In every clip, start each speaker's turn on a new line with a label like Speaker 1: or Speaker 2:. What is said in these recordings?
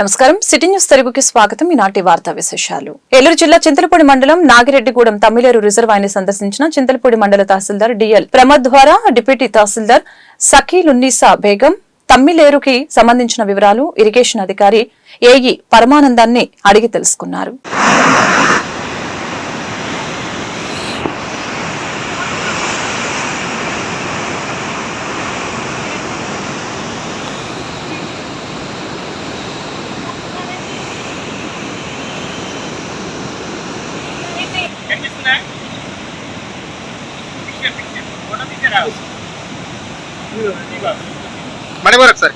Speaker 1: నమస్కారం. City news తెలుగుకి స్వాగతం. ఈనాటి వార్తా విశేషాలు. ఏలూరు జిల్లా చింతలపూడి మండలం నాగిరెడ్డిగూడెం తమ్మిలేరు రిజర్వాయర్ని సందర్శించిన చింతలపూడి మండల తహసీల్దార్ డిఎల్ ప్రమద్ ద్వారా డిప్యూటీ తహసీల్దార్ సకీలున్నీసా బేగం తమ్మిలేరుకి సంబంధించిన వివరాలు ఇరిగేషన్ అధికారి ఏఈ పరమానందాన్ని అడిగి తెలుసుకున్నారు.
Speaker 2: मणि बरक सर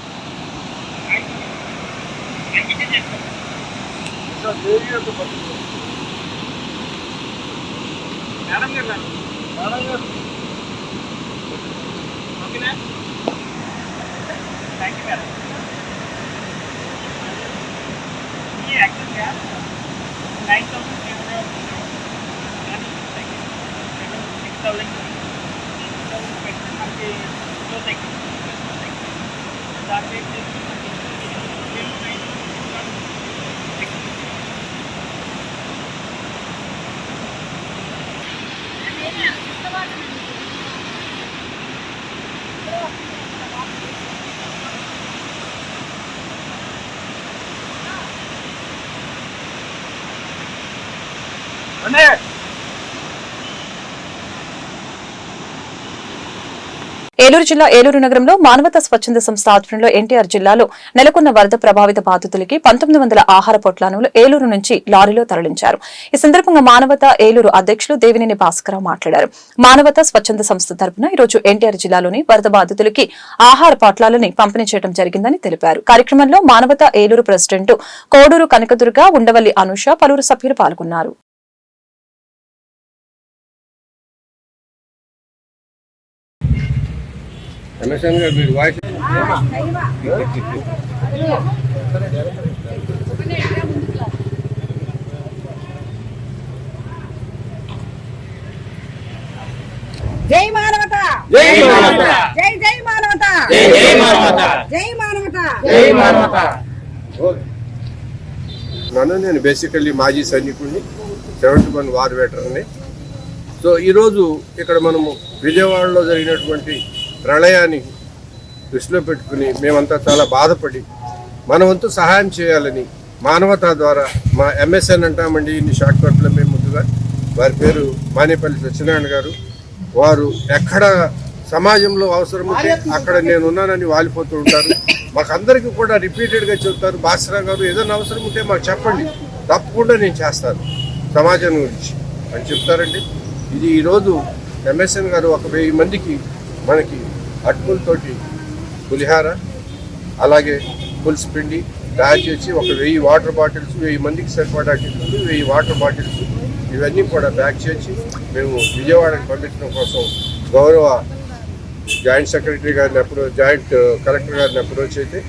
Speaker 2: ఏలూరు జిల్లా ఏలూరు నగరంలో మానవతా స్వచ్ఛంద సంస్థ ఆధ్వర్యంలో ఎన్టీఆర్ జిల్లాలో నెలకొన్న వరద ప్రభావిత బాధితులకి 1900 ఆహార పొట్లాలను ఏలూరు నుంచి లారీలో తరలించారు. ఈ సందర్భంగా మానవతా ఏలూరు అధ్యక్షులు దేవినేని భాస్కరరావు మాట్లాడారు. మానవతా స్వచ్ఛంద సంస్థ తరపున ఈరోజు ఎన్టీఆర్ జిల్లాలోని వరద బాధితులకి ఆహార పొట్లాలని పంపిణీ చేయడం జరిగిందని తెలిపారు. కార్యక్రమంలో మానవతా ఏలూరు ప్రెసిడెంట్ కోడూరు కనకదుర్గ, ఉండవల్లి అనూష, పలువురు సభ్యులు పాల్గొన్నారు.
Speaker 3: జై మానవతా, జై మానవతా, జై జై మానవతా, జై జై మానవతా, జై మానవతా, జై మానవతా.
Speaker 4: నేను బేసికల్లీ మాజీ సైనికుడిని, 71 వార్ వెటరన్ని. సో ఈరోజు ఇక్కడ మనము విజయవాడలో జరిగినటువంటి ప్రళయాన్ని దృష్టిలో పెట్టుకుని మేమంతా చాలా బాధపడి మన వంతు సహాయం చేయాలని మానవతా ద్వారా మా MSN అంటామండి ఇన్ని షార్ట్ కట్లో మేము ముందుగా, వారి పేరు మానేపల్లి సత్యనారాయణ గారు. వారు ఎక్కడ సమాజంలో అవసరం ఉంటే అక్కడ నేను ఉన్నానని వాలిపోతూ ఉంటారు. మాకందరికీ కూడా రిపీటెడ్గా చెబుతారు, భాస్కరరావు గారు ఏదైనా అవసరం ఉంటే మాకు చెప్పండి, తప్పకుండా నేను చేస్తాను సమాజం గురించి అని చెప్తారండి. ఇది ఈరోజు MSN గారు 1000 మందికి మనకి అటుకులతోటి పులిహార, అలాగే పులుసు పిండి తయారు చేసి 1000 వాటర్ బాటిల్స్, 1000 మందికి సరిపడా టిఫిన్లు, 1000 వాటర్ బాటిల్స్ ఇవన్నీ కూడా ప్యాక్ చేసి మేము విజయవాడకి పంపించడం కోసం గౌరవ జాయింట్ సెక్రటరీ గారిని జాయింట్ కలెక్టర్ గారిని అప్రోచ్ అయితే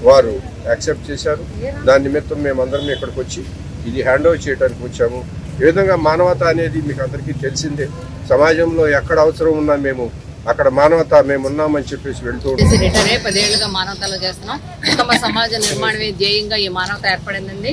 Speaker 4: వారు యాక్సెప్ట్ చేశారు. దాని నిమిత్తం మేమందరం ఇక్కడికి వచ్చి ఇది హ్యాండ్ ఓవర్ చేయడానికి వచ్చాము. ఈ విధంగా మానవత అనేది మీకు అందరికీ తెలిసిందే. సమాజంలో ఎక్కడ అవసరం ఉన్నా మేము అక్కడ మానవత మేము ఉన్నామని చెప్పేసి వెళ్తూ ఉంటాం.
Speaker 5: రిటైర్ 10 ఏళ్ళుగా మానవతలో చేస్తున్నాం. ఉత్తమ సమాజ నిర్మాణమే ధ్యేయంగా ఈ మానవత ఏర్పడిందండి.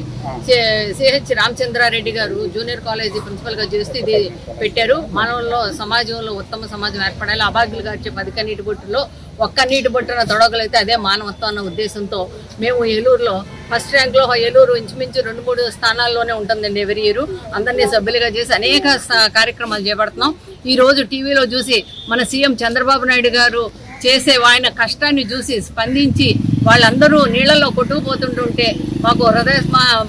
Speaker 5: సిహెచ్ రామచంద్రారెడ్డి గారు జూనియర్ కాలేజీ ప్రిన్సిపల్ గా చేస్తూ ఇది పెట్టారు. మానవుల్లో సమాజంలో ఉత్తమ సమాజం ఏర్పడాలి. అభాగ్యులు గార్చే 10 కన్నీటి బొట్టులో ఒక్క నీటి బొట్టున తొడగలైతే అదే మానవత్వం అన్న ఉద్దేశంతో మేము ఏలూరులో ఫస్ట్ ర్యాంక్లో ఏలూరు ఇంచుమించు 2-3 స్థానాల్లోనే ఉంటుందండి ఎవరి ఇయర్. అందరినీ సభ్యులుగా చేసి అనేక కార్యక్రమాలు చేపడుతున్నాం. ఈ రోజు టీవీలో చూసి మన సీఎం చంద్రబాబు నాయుడు గారు చేసే ఆయన కష్టాన్ని చూసి స్పందించి వాళ్ళందరూ నీళ్లలో కొట్టుకుపోతుంటుంటే మాకు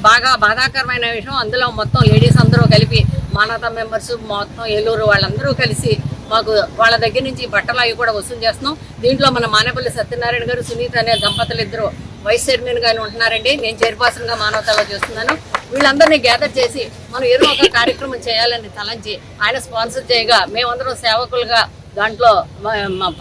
Speaker 5: బాగా బాధాకరమైన విషయం. అందులో మొత్తం లేడీస్ అందరూ కలిపి మానవతా మెంబర్స్ మొత్తం ఏలూరు వాళ్ళందరూ కలిసి మాకు వాళ్ళ దగ్గర నుంచి బట్టలు అవి కూడా వసూలు చేస్తున్నాం. దీంట్లో మన మానేపల్లి సత్యనారాయణ గారు, సునీత అనే దంపతులు ఇద్దరు వైస్ చైర్మన్ గానే ఉంటున్నారండి. నేను చైర్పర్సన్ గా మానవతాలో చేస్తున్నాను. వీళ్ళందరినీ గ్యాదర్ చేసి మనం ఏదో ఒక కార్యక్రమం చేయాలని తలంచి ఆయన స్పాన్సర్ చేయగా మేమందరం సేవకులుగా దాంట్లో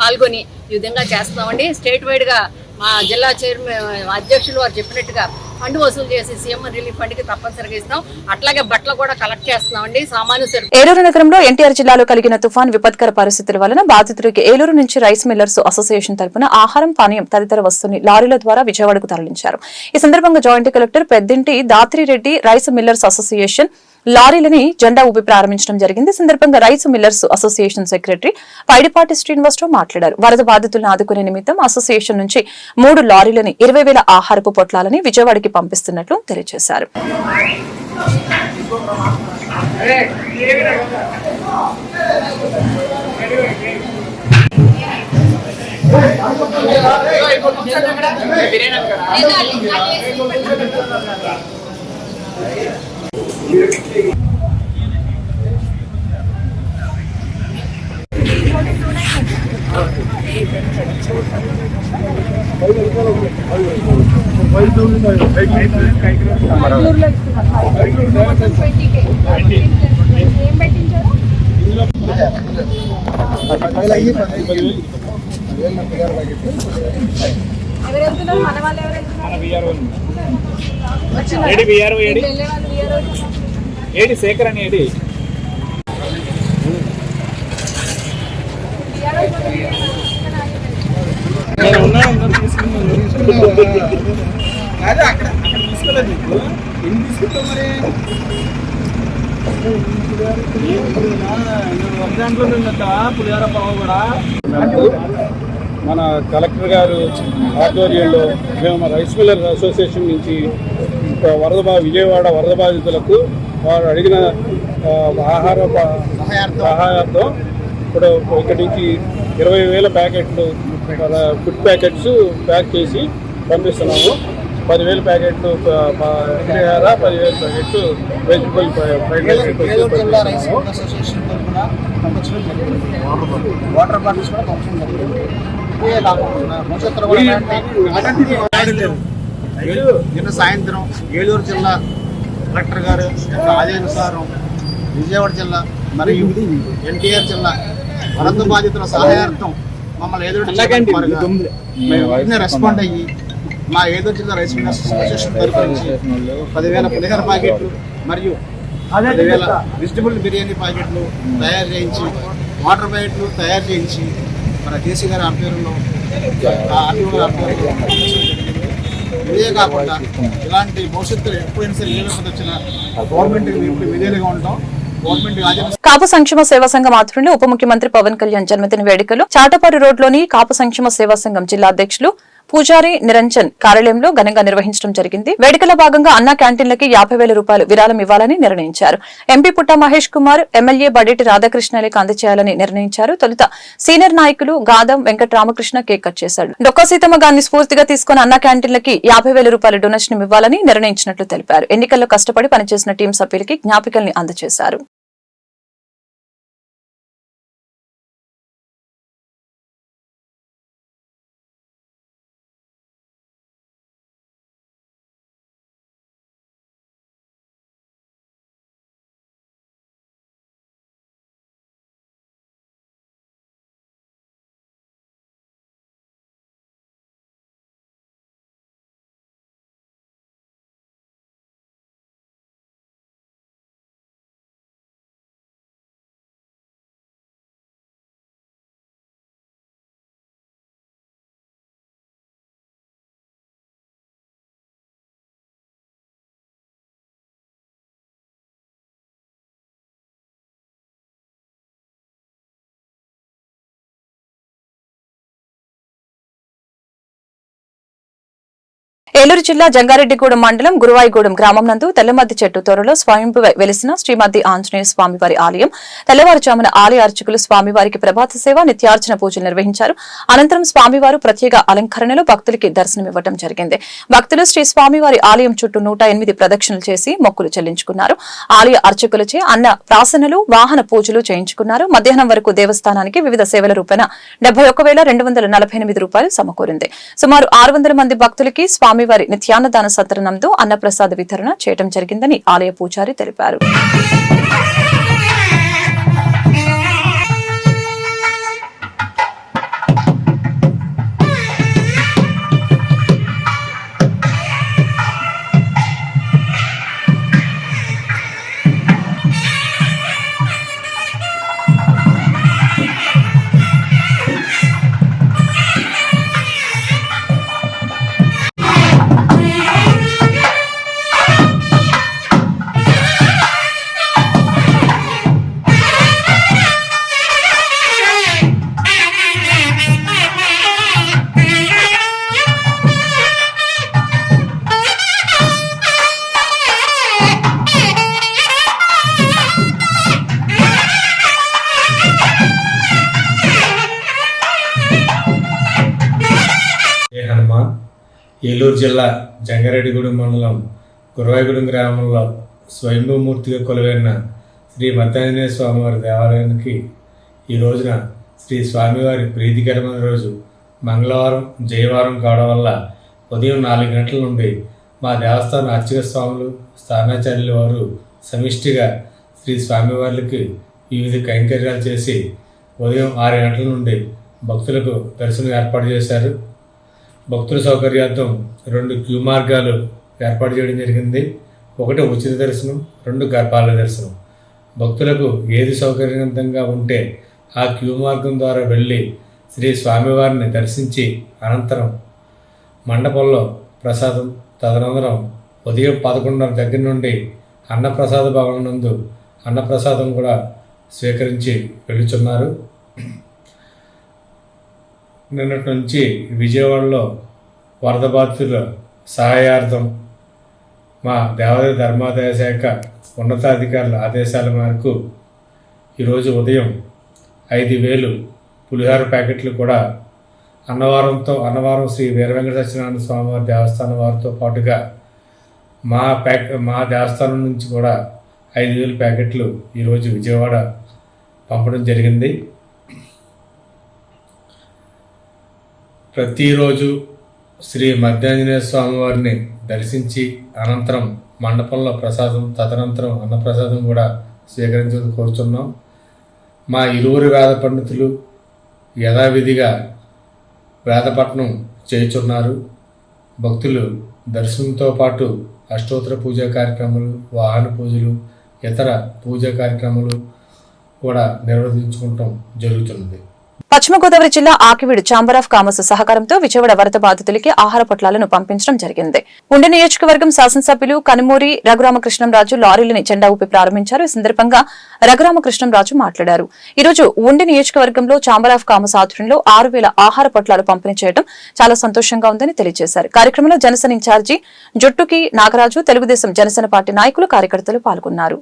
Speaker 5: పాల్గొని ఈ విధంగా చేస్తున్నామండి. స్టేట్ వైడ్ గా మా జిల్లా చైర్మన్ అధ్యక్షులు వారు చెప్పినట్టుగా ఫండ్ వసూలు చేసి సీఎం రిలీఫ్ ఫండ్ కి తప్పనిసరిగా ఇస్తాం. అట్లాగే బట్టలు కూడా కలెక్ట్ చేస్తున్నామండి. సామాన్య
Speaker 2: ఏలూరు నగరంలో ఎన్టీఆర్ జిల్లాలో కలిగిన తుఫాన్ విపత్కర పరిస్థితుల వలన బాధితుడికి ఏలూరు నుంచి రైస్ మిల్లర్స్ అసోసియేషన్ తరపున ఆహారం, పానీయం తదితర వస్తువుని లారీల ద్వారా విజయవాడకు తరలించారు. ఈ సందర్భంగా joint collector Peddinti Dhatri Reddy rice millers association లారీలని జెండా ఊపి ప్రారంభించడం జరిగింది. ఈ సందర్భంగా rice millers association secretary Paidipati Srinivasarao మాట్లాడారు. వరద బాధితులను ఆదుకునే నిమిత్తం అసోసియేషన్ నుంచి 3 లారీలని 20,000 ఆహారపు పొట్లాలని విజయవాడకి పంపిస్తున్నట్లు తెలియజేశారు.
Speaker 6: ఏడి శేఖర్ అని ఏడి నేను ఉన్నాను అక్కడ తీసుకోలేదు. ఎన్ని తీసుకుంటావు మరి? దాంట్లో పులిహార పావు కూడా. మన కలెక్టర్ గారు ఆధ్వర్యంలో మేము రైస్ మిల్లర్ అసోసియేషన్ నుంచి విజయవాడ వరద బాధితులకు వారు అడిగిన ఆహార సహాయార్థం ఇప్పుడు ఇక్కడి నుంచి 20,000 ప్యాకెట్లు ఫుడ్ ప్యాకెట్స్ ప్యాక్ చేసి పంపిస్తున్నాము. 10,000 ప్యాకెట్లు పులిహార, 10,000 ప్యాకెట్లు vegetable fried rice.
Speaker 7: Water bottles కూడా పంపించడం జరిగింది. నిన్న సాయంత్రం ఏలూరు జిల్లా కలెక్టర్ గారు ఆదేశానుసారం విజయవాడ జిల్లా మరియు ఎన్టీఆర్ జిల్లా వరద బాధితుల సహాయార్థం మమ్మల్ని ఏదో రెస్పాండ్ అయ్యి మా ఏదో జిల్లా రైస్ మిల్లర్స్ అసోసియేషన్ తరఫు నుంచి 10,000 పులిహోర ప్యాకెట్లు మరియు 10,000 వెజిటబుల్ బిర్యానీ ప్యాకెట్లు తయారు చేయించి, వాటర్ ప్యాకెట్లు తయారు చేయించి మన కేసీ గారి ఆధ్వర్యంలో ఇదే కాకుండా ఇలాంటి భవిష్యత్తులో ఎప్పుడైనా సరే ఏ విధంగా వచ్చినా గవర్నమెంట్ విధేయులుగా ఉంటాం.
Speaker 2: కాపు సంక్షేమ సేవా సంఘం ఆధ్వర్యంలో ఉప ముఖ్యమంత్రి పవన్ కళ్యాణ్ జన్మదిన వేడుకలు చాటపారు రోడ్లోని కాపు సంక్షేమ సేవా సంఘం జిల్లా అధ్యక్షులు పూజారి నిరంజన్ కార్యాలయంలో ఘనంగా నిర్వహించడం జరిగింది. వేడుకల భాగంగా అన్నా క్యాంటీన్లకి 50,000 రూపాయలు విరాళం ఇవ్వాలని నిర్ణయించారు. ఎంపీ పుట్ట మహేష్ కుమార్, ఎమ్మెల్యే బడేటి రాధాకృష్ణలకు అందజేయాలని నిర్ణయించారు. తొలుత సీనియర్ నాయకులు గాదం వెంకట రామకృష్ణ కేక్ కట్ చేశాడు. డొక్కా సీతమ్మ గారిని స్ఫూర్తిగా తీసుకుని అన్నా క్యాంటీన్లకి 50,000 రూపాయల డొనేషన్ ఇవ్వాలని నిర్ణయించినట్లు తెలిపారు. ఎన్నికల్లో కష్టపడి పనిచేసిన టీం సభ్యులకి జ్ఞాపికల్ని అందజేశారు. ఏలూరు జిల్లా జంగారెడ్డిగూడెం మండలం గురువాయిగూడెం గ్రామం నందు తెల్లమద్ది చెట్టు త్వరలో స్వయంభువై వెలిసిన శ్రీమద్ది ఆంజనేయ స్వామివారి ఆలయం. తెల్లవారుజామున ఆలయ అర్చకులు స్వామివారికి ప్రభాత సేవ, నిత్యార్చన పూజలు నిర్వహించారు. అనంతరం స్వామివారు ప్రత్యేక అలంకరణలో భక్తులకి దర్శనమివ్వడం జరిగింది. భక్తులు శ్రీ స్వామివారి ఆలయం చుట్టూ 108 ప్రదక్షిణలు చేసి మొక్కులు చెల్లించుకున్నారు. ఆలయ అర్చకులచే అన్న ప్రాసనలు, వాహన పూజలు చేయించుకున్నారు. మధ్యాహ్నం వరకు దేవస్థానానికి వివిధ సేవల రూపేణ 71,248 రూపాయలు సమకూరింది. సుమారు 600 మంది భక్తులకి స్వామివారి నిత్యాన్నదాన సత్రనందు అన్నప్రసాద వితరణ చేయడం జరిగిందని ఆలయ పూజారి తెలిపారు.
Speaker 8: ఏలూరు జిల్లా జంగారెడ్డిగూడెం మండలం గురవాయిగూడెం గ్రామంలో స్వయంభూమూర్తిగా కొలువైన శ్రీ మద్దాంజనేయ స్వామివారి దేవాలయానికి ఈ రోజున శ్రీ స్వామివారి ప్రీతికరమైన రోజు మంగళవారం జయవారం కావడం వల్ల ఉదయం 4 గంటల నుండి మా దేవస్థాన అర్చక స్వాములు స్థానాచార్యుల వారు సమిష్టిగా శ్రీ స్వామివారికి వివిధ కైంకర్యాలు చేసి ఉదయం 6 గంటల నుండి భక్తులకు దర్శనం ఏర్పాటు చేశారు. భక్తుల సౌకర్యార్థం 2 క్యూ మార్గాలు ఏర్పాటు చేయడం జరిగింది. 1 ఉచిత దర్శనం, 2 గర్భాలయ దర్శనం. భక్తులకు ఏది సౌకర్యవంతంగా ఉంటే ఆ క్యూ మార్గం ద్వారా వెళ్ళి శ్రీ స్వామివారిని దర్శించి అనంతరం మండపంలో ప్రసాదం, తదనంతరం ఉదయం 11:30 దగ్గర నుండి అన్నప్రసాద భవనం నందు అన్నప్రసాదం కూడా స్వీకరించి వెళ్ళుచున్నారు. నిన్నటి నుంచి విజయవాడలో వరద బాధితుల సహాయార్థం మా దేవాదాయ ధర్మాదాయ శాఖ ఉన్నతాధికారుల ఆదేశాల మేరకు ఈరోజు ఉదయం 5,000 పులిహోర ప్యాకెట్లు కూడా అన్నవరం శ్రీ వీరవెంకట సత్యనారాయణ స్వామివారి దేవస్థానం వారితో పాటుగా మా దేవస్థానం నుంచి కూడా 5,000 ప్యాకెట్లు ఈరోజు విజయవాడ పంపడం జరిగింది. ప్రతిరోజు శ్రీ మద్దాంజనేయ స్వామివారిని దర్శించి అనంతరం మండపంలో ప్రసాదం, తదనంతరం అన్నప్రసాదం కూడా స్వీకరించడం కోరుతున్నాం. మా ఇరువురు వేద పండితులు యథావిధిగా వేదపట్నం చేయుచున్నారు. భక్తులు దర్శనంతో పాటు అష్టోత్తర పూజా కార్యక్రమాలు, వాహన పూజలు, ఇతర పూజా కార్యక్రమాలు కూడా నిర్వహించుకుంటాం జరుగుతున్నది.
Speaker 1: పశ్చిమ గోదావరి జిల్లా ఆకివీడు ఛాంబర్ ఆఫ్ కామర్స్ సహకారంతో విజయవాడ వరద బాధితులకి ఆహార పొట్లాలను పంపించడం జరిగింది. ఉండి నియోజకవర్గం శాసనసభ్యులు కనుమూరి రఘురామకృష్ణంరాజు లారీలని జెండా ఊపి ప్రారంభించారు. ఈ సందర్భంగా రఘురామకృష్ణంరాజు మాట్లాడారు. ఈ రోజు ఉండి నియోజకవర్గంలో ఛాంబర్ ఆఫ్ కామర్స్ ఆధ్వర్యంలో 6,000 ఆహార పొట్లాలు పంపిణీ చేయడం చాలా సంతోషంగా ఉందని తెలియజేశారు. కార్యక్రమంలో జనసేన ఇన్ఛార్జి జుట్టుకి నాగరాజు, తెలుగుదేశం జనసేన పార్టీ నాయకులు, కార్యకర్తలు పాల్గొన్నారు.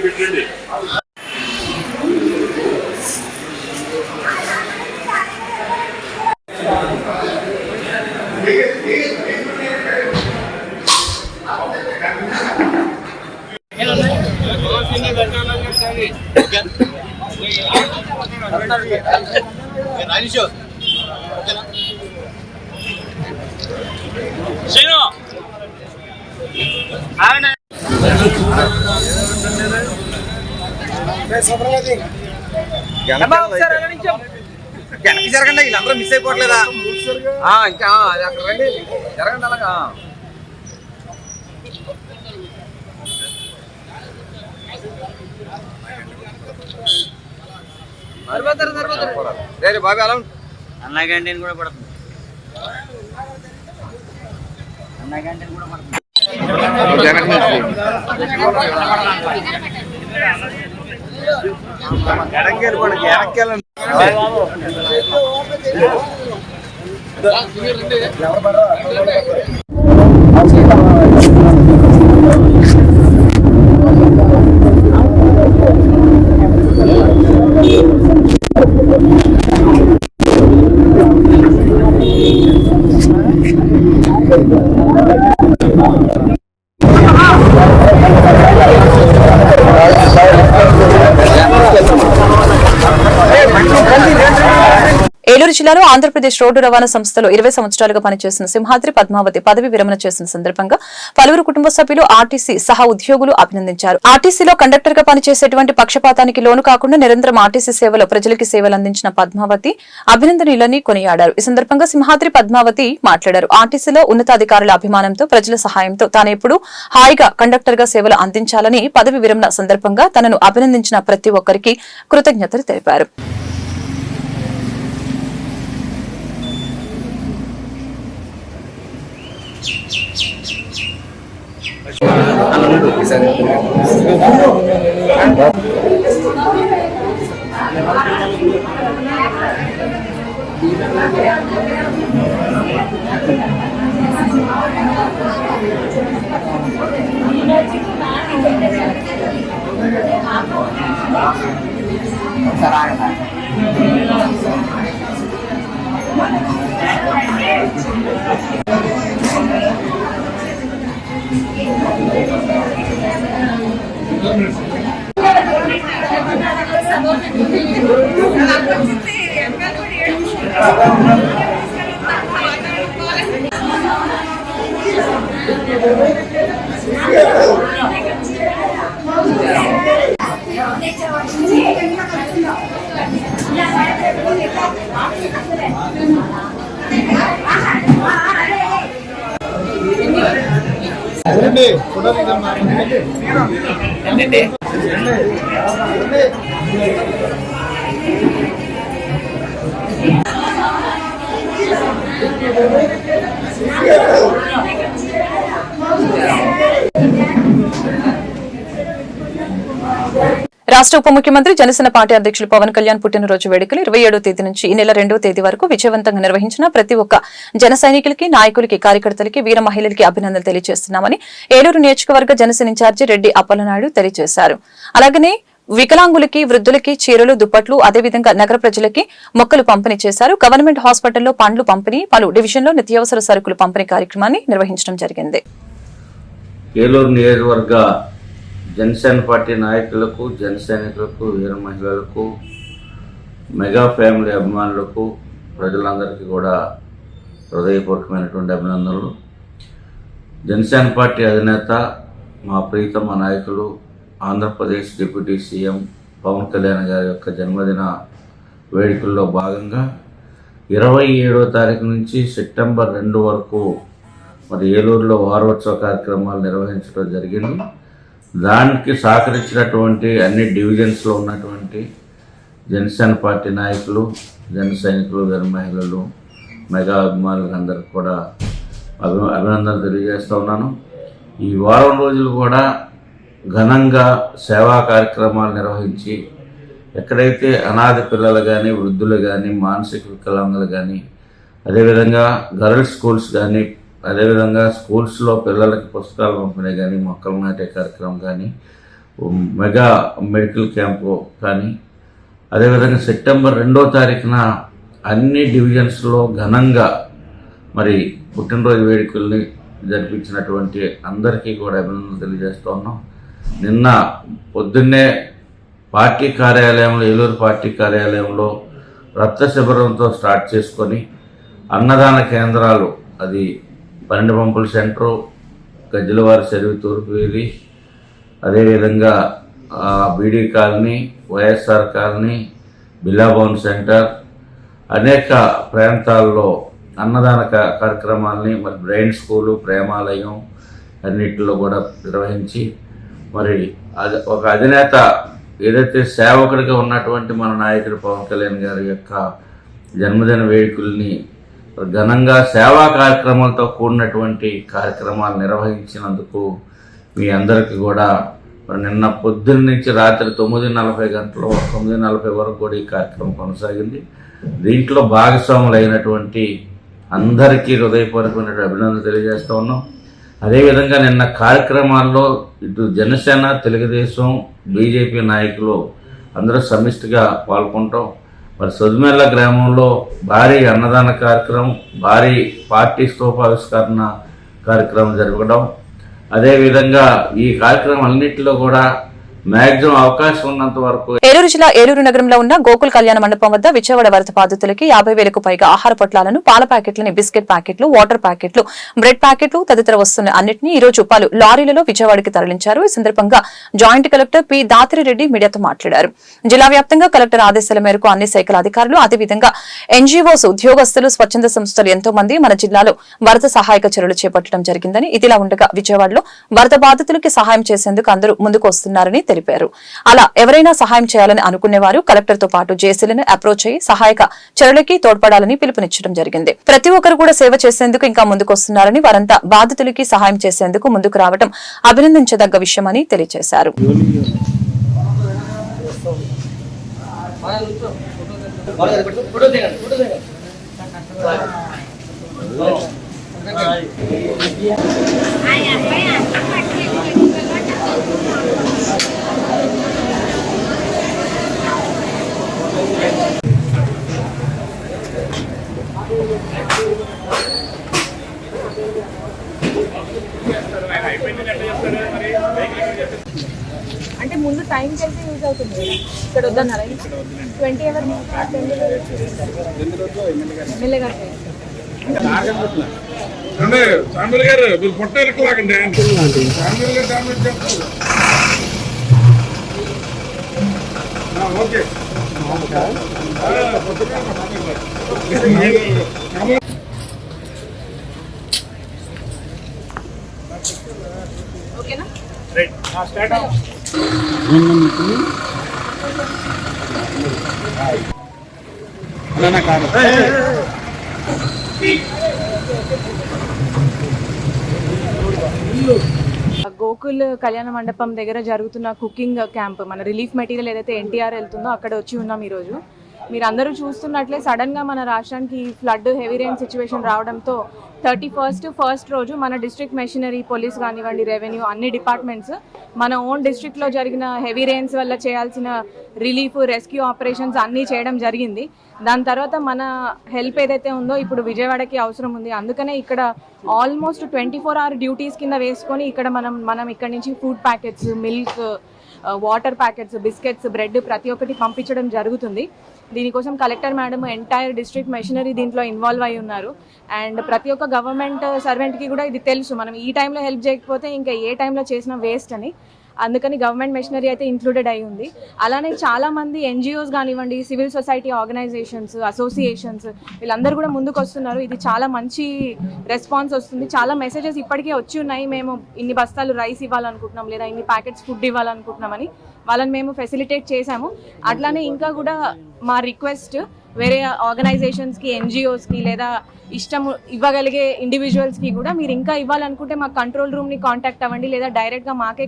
Speaker 9: పెట్టండి.
Speaker 10: వెనక్కి జరగండి, వీళ్ళందరూ మిస్ అయిపోవట్లేదా? ఇంకా అక్కడ రండి, జరగండి అలాగా. సరిపోతారు బాబు. అలా అన్న క్యాంటీన్ కూడా పడుతుంది, అన్న క్యాంటీన్ కూడా పడుతుంది. వెనక్కి వెళ్ళిపోండి, వెనక్కి వెళ్ళండి.
Speaker 1: ఏలూరు జిల్లాలో ఆంధ్రప్రదేశ్ రోడ్డు రవాణా సంస్థలో 20 సంవత్సరాలుగా పనిచేసిన సింహాద్రి పద్మావతి పదవి విరమణ చేసిన సందర్భంగా పలువురు కుటుంబ సభ్యులు, ఆర్టీసీ సహా ఉద్యోగులు అభినందించారు. ఆర్టీసీలో కండక్టర్ గా పనిచేసేటువంటి పక్షపాతానికి లోను కాకుండా నిరంతరం ఆర్టీసీ సేవలో ప్రజలకి సేవలు అందించిన పద్మావతి అభినందనీయులని కొనియాడారు. ఈ సందర్భంగా సింహాద్రి పద్మావతి మాట్లాడారు. ఆర్టీసీలో ఉన్నతాధికారుల అభిమానంతో, ప్రజల సహాయంతో తానెప్పుడు హాయిగా కండక్టర్ గా సేవలు అందించాలని పదవి విరమణ సందర్భంగా తనను అభినందించిన ప్రతి ఒక్కరికి కృతజ్ఞతలు తెలిపారు. రాష్ట్ర ఉప ముఖ్యమంత్రి జనసేన పార్టీ అధ్యక్షులు పవన్ కళ్యాణ్ పుట్టినరోజు వేడుకలు 27వ తేదీ నుంచి ఈ నెల 2వ తేదీ వరకు విజయవంతంగా నిర్వహించిన ప్రతి ఒక్క జన సైనికులకి, నాయకులకి, కార్యకర్తలకి, వీర మహిళలకి అభినందనలు తెలియజేస్తున్నామని ఏలూరు నియోజకవర్గ జనసేన ఇన్ఛార్జి రెడ్డి అప్పలనాయుడు తెలియజేశారు. అలాగనే వికలాంగులకి, వృద్ధులకి చీరలు, దుప్పట్లు, అదేవిధంగా నగర ప్రజలకి మొక్కలు పంపిణీ చేశారు. గవర్నమెంట్ హాస్పిటల్లో పండ్లు పంపిణీ, పలు డివిజన్లో నిత్యావసర సరుకులు పంపిణీ కార్యక్రమాన్ని నిర్వహించడం జరిగింది.
Speaker 9: ఏలూరు నియోజకవర్గ జనసేన పార్టీ నాయకులకు, జన సైనికులకు, వీర మహిళలకు, మెగా ఫ్యామిలీ అభిమానులకు, ప్రజలందరికీ కూడా హృదయపూర్వకమైనటువంటి అభినందనలు. జనసేన పార్టీ అధినేత, మా ప్రీతమ నాయకులు, ఆంధ్రప్రదేశ్ డిప్యూటీ సీఎం పవన్ కళ్యాణ్ గారి యొక్క జన్మదిన వేడుకల్లో భాగంగా 27వ తారీఖు నుంచి సెప్టెంబర్ 2 వరకు మరి ఏలూరులో వారోత్సవ కార్యక్రమాలు నిర్వహించడం జరిగింది. దానికి సహకరించినటువంటి అన్ని డివిజన్స్లో ఉన్నటువంటి జనసేన పార్టీ నాయకులు, జన సైనికులు, వీర మహిళలు, మెగా అభిమానులకు అందరికి కూడా అభినందనలు తెలియజేస్తూ ఉన్నాను. ఈ వారం రోజులు కూడా ఘనంగా సేవా కార్యక్రమాలు నిర్వహించి ఎక్కడైతే అనాథ పిల్లలు కానీ, వృద్ధులు కానీ, మానసిక వికలాంగులు కానీ, అదేవిధంగా గర్ల్స్ స్కూల్స్ కానీ, అదేవిధంగా స్కూల్స్లో పిల్లలకి పుస్తకాలు పంపిణీ కానీ, మొక్కలు నాటే కార్యక్రమం కానీ, మెగా మెడికల్ క్యాంపు కానీ, అదేవిధంగా సెప్టెంబర్ 2వ తారీఖున అన్ని డివిజన్స్లో ఘనంగా మరి పుట్టినరోజు వేడుకల్ని జరిపించినటువంటి అందరికీ కూడా అభినందనలు తెలియజేస్తూ ఉన్నాం. నిన్న పొద్దున్నే పార్టీ కార్యాలయంలో, ఏలూరు పార్టీ కార్యాలయంలో రక్త శిబిరంతో స్టార్ట్ చేసుకొని అన్నదాన కేంద్రాలు, అది 12 పంపుల సెంటరు, గజ్జలవారి చెరువు తూర్పు వీధి, అదేవిధంగా beedi colony, YSR colony, Billabhavan centre, అనేక ప్రాంతాల్లో అన్నదాన కార్యక్రమాలని మరి బ్రెయిన్ స్కూలు, ప్రేమాలయం అన్నింటిలో కూడా నిర్వహించి మరి ఒక అధినేత ఏదైతే సేవకుడిగా ఉన్నటువంటి మన నాయకుడు పవన్ కళ్యాణ్ గారి యొక్క జన్మదిన వేడుకల్ని ఘనంగా సేవా కార్యక్రమాలతో కూడినటువంటి కార్యక్రమాలు నిర్వహించినందుకు మీ అందరికీ కూడా నిన్న పొద్దున్న నుంచి రాత్రి 9:40 వరకు కూడా ఈ కార్యక్రమం కొనసాగింది. దీంట్లో భాగస్వాములైనటువంటి అందరికీ హృదయపూర్వకమైన అభినందనలు తెలియజేస్తూ ఉన్నాం. అదేవిధంగా నిన్న కార్యక్రమాల్లో ఇటు జనసేన, తెలుగుదేశం, బీజేపీ నాయకులు అందరూ సమిష్టిగా పాల్గొంటాం. మరి సొదిమెల్ల గ్రామంలో భారీ అన్నదాన కార్యక్రమం, భారీ పార్టీ స్తూపావిష్కరణ కార్యక్రమం జరగడం, అదేవిధంగా ఈ కార్యక్రమం అన్నింటిలో కూడా మాక్సిమం అవకాశం ఉన్నంత వరకు
Speaker 1: ఏలూరు జిల్లా ఏలూరు నగరంలో ఉన్న గోకుల్ కళ్యాణ మండపం వద్ద విజయవాడ వరద బాధితులకి 50,000కు పైగా ఆహార పొట్లాలను, పాల ప్యాకెట్లని, బిస్కెట్ ప్యాకెట్లు, వాటర్ ప్యాకెట్లు, బ్రెడ్ ప్యాకెట్లు తదితర వస్తున్న అన్నింటినీ ఈ రోజు పలు లారీలలో విజయవాడకి తరలించారు. ఈ సందర్భంగా జాయింట్ కలెక్టర్ పి దాతిరెడ్డి మీడియాతో మాట్లాడారు. జిల్లా వ్యాప్తంగా కలెక్టర్ ఆదేశాల మేరకు అన్ని శాఖల అధికారులు, అదేవిధంగా ఎన్జీఓస్, ఉద్యోగస్తులు, స్వచ్ఛంద సంస్థలు ఎంతో మంది మన జిల్లాలో వరద సహాయక చర్యలు చేపట్టడం జరిగిందని, ఇదిలా ఉండగా విజయవాడలో వరద బాధితులకి సహాయం చేసేందుకు అందరూ ముందుకు వస్తున్నారని తెలిపారు. తెలిపారు. అలా ఎవరైనా సహాయం చేయాలని అనుకునేవారు కలెక్టర్ తో పాటు జేసీలను అప్రోచ్ అయ్యి సహాయక చర్యలకి తోడ్పడాలని పిలుపునిచ్చడం జరిగింది. ప్రతి ఒక్కరు కూడా సేవ చేసేందుకు ఇంకా ముందుకొస్తున్నారని, వారంతా బాధితులకి సహాయం చేసేందుకు ముందుకు రావడం అభినందించదగ్గ విషయమని తెలియజేశారు.
Speaker 2: అంటే ముందు టైం కలిసి యూజ్ అవుతుంది. ఇక్కడ వద్దన్నారా 20 ఎవరు ఎమ్మెల్యే గారు
Speaker 6: సాంబల్ గారు మీరు పొట్ట ఎరకలాగండి. ఓకే
Speaker 2: ఓకేనా? గోకుల్ కళ్యాణ మండపం దగ్గర జరుగుతున్న కుకింగ్ క్యాంప్, మన రిలీఫ్ మెటీరియల్ ఏదైతే ఎన్టీఆర్ వెళ్తుందో అక్కడ వచ్చి ఉన్నాం ఈరోజు. మీరు అందరూ చూస్తున్నట్లే సడన్ గా మన రాష్ట్రానికి ఫ్లడ్ హెవీ రెయిన్ సిచ్యువేషన్ రావడంతో 31st ఫస్ట్ రోజు మన డిస్ట్రిక్ట్ మెషినరీ, పోలీస్ కానివ్వండి, రెవెన్యూ, అన్ని డిపార్ట్మెంట్స్ మన ఓన్ డిస్ట్రిక్ట్లో జరిగిన హెవీ రెయిన్స్ వల్ల చేయాల్సిన రిలీఫ్, రెస్క్యూ ఆపరేషన్స్ అన్నీ చేయడం జరిగింది. దాని తర్వాత మన హెల్ప్ ఏదైతే ఉందో ఇప్పుడు విజయవాడకి అవసరం ఉంది. అందుకనే ఇక్కడ ఆల్మోస్ట్ 24 hour డ్యూటీస్ కింద వేసుకొని ఇక్కడ మనం ఇక్కడ నుంచి food packets, milk, water packets, biscuits, bread ప్రతి ఒక్కటి పంపించడం జరుగుతుంది. దీనికోసం collector madam, entire district machinery దీంట్లో ఇన్వాల్వ్ అయి ఉన్నారు. అండ్ ప్రతి ఒక్క గవర్నమెంట్ సర్వెంట్కి కూడా ఇది తెలుసు, మనం ఈ టైంలో హెల్ప్ చేయకపోతే ఇంకా ఏ టైంలో చేసిన వేస్ట్ అని. అందుకని గవర్నమెంట్ మెషినరీ అయితే ఇంక్లూడెడ్ అయి ఉంది. అలానే చాలామంది ఎన్జిఓస్ కానివ్వండి, సివిల్ సొసైటీ ఆర్గనైజేషన్స్, అసోసియేషన్స్, వీళ్ళందరూ కూడా ముందుకు వస్తున్నారు. ఇది చాలా మంచి రెస్పాన్స్ వస్తుంది. చాలా మెసేజెస్ ఇప్పటికే వచ్చి ఉన్నాయి, మేము ఇన్ని బస్తాలు రైస్ ఇవ్వాలనుకుంటున్నాం లేదా ఇన్ని ప్యాకెట్స్ ఫుడ్ ఇవ్వాలనుకుంటున్నామని. వాళ్ళని మేము ఫెసిలిటేట్ చేశాము. అట్లానే ఇంకా కూడా మా రిక్వెస్ట్ వేరే ఆర్గనైజేషన్స్కి, ఎన్జిఓస్కి లేదా ఇష్టం ఇవ్వగలిగే ఇండివిజువల్స్కి కూడా మీరు ఇంకా ఇవ్వాలనుకుంటే మా కంట్రోల్ రూమ్ని కాంటాక్ట్ అవ్వండి లేదా డైరెక్ట్గా మాకే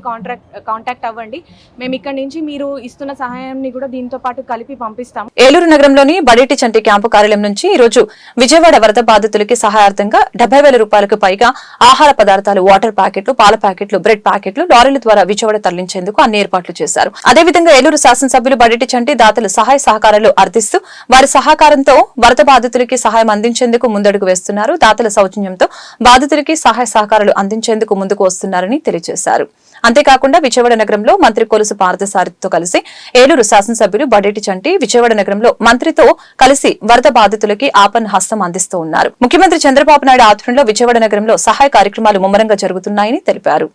Speaker 2: కాంటాక్ట్ అవ్వండి. మేము ఇక్కడ నుంచి మీరు ఇస్తున్న సహాయాన్ని కూడా దీంతో పాటు కలిపి పంపిస్తాం.
Speaker 1: ఏలూరు నగరంలోని బడేటి చంటి క్యాంపు కార్యాలయం నుంచి ఈ రోజు విజయవాడ వరద బాధితులకి సహాయార్థంగా 70,000 రూపాయలకు పైగా ఆహార పదార్థాలు, వాటర్ ప్యాకెట్లు, పాల ప్యాకెట్లు, బ్రెడ్ ప్యాకెట్లు లారీల ద్వారా విజయవాడ తరలించేందుకు అన్ని ఏర్పాట్లు చేశారు. అదేవిధంగా ఏలూరు శాసనసభ్యులు బడేటి చంటి దాతలు సహాయ సహకారాలు అర్థిస్తూ వారి సహకారంతో వరద బాధితులకి సహాయం అందించేందుకు ముందడుగు వేస్తున్నారు. దాతల సౌజన్యంతో బాధితులకి సహాయ సహకారాలు అందించేందుకు ముందుకు వస్తున్నారని తెలియజేశారు. అంతేకాకుండా విజయవాడ నగరంలో మంత్రి కొలుసు పార్థసారథితో కలిసి ఏలూరు శాసనసభ్యులు బడేటి చంటి విజయవాడ నగరంలో మంత్రితో కలిసి వరద బాధితులకి ఆపన్న హస్తం అందిస్తూ ఉన్నారు. ముఖ్యమంత్రి చంద్రబాబు నాయుడు ఆధ్వర్యంలో విజయవాడ నగరంలో సహాయ కార్యక్రమాలు ముమ్మరంగా జరుగుతున్నాయని తెలిపారు.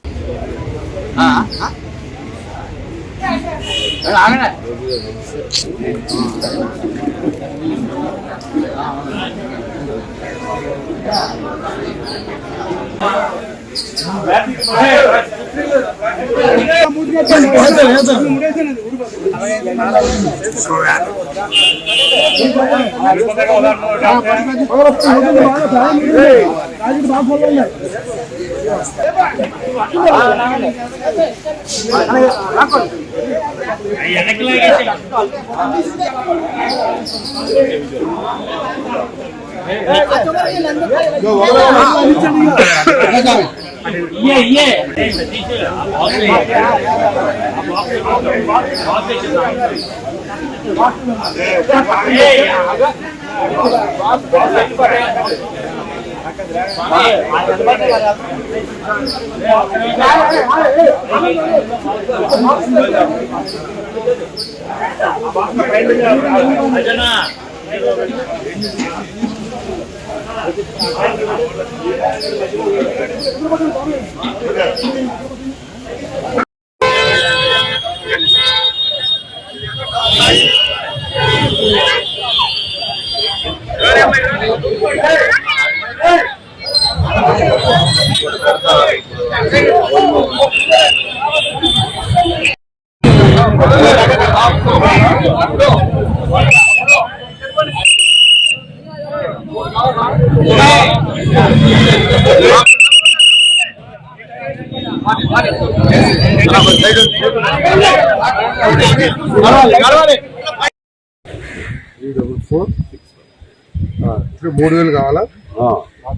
Speaker 4: ఇప్పుడు 3000 కావాలా?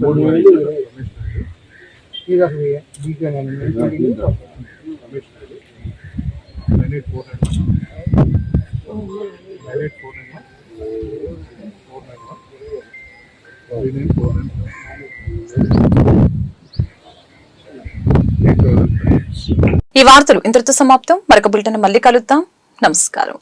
Speaker 4: 3000
Speaker 1: ఈ వార్తలు ఇంతటితో సమాప్తం. మరొక బులెటిన్ మళ్ళీ కలుద్దాం. నమస్కారం.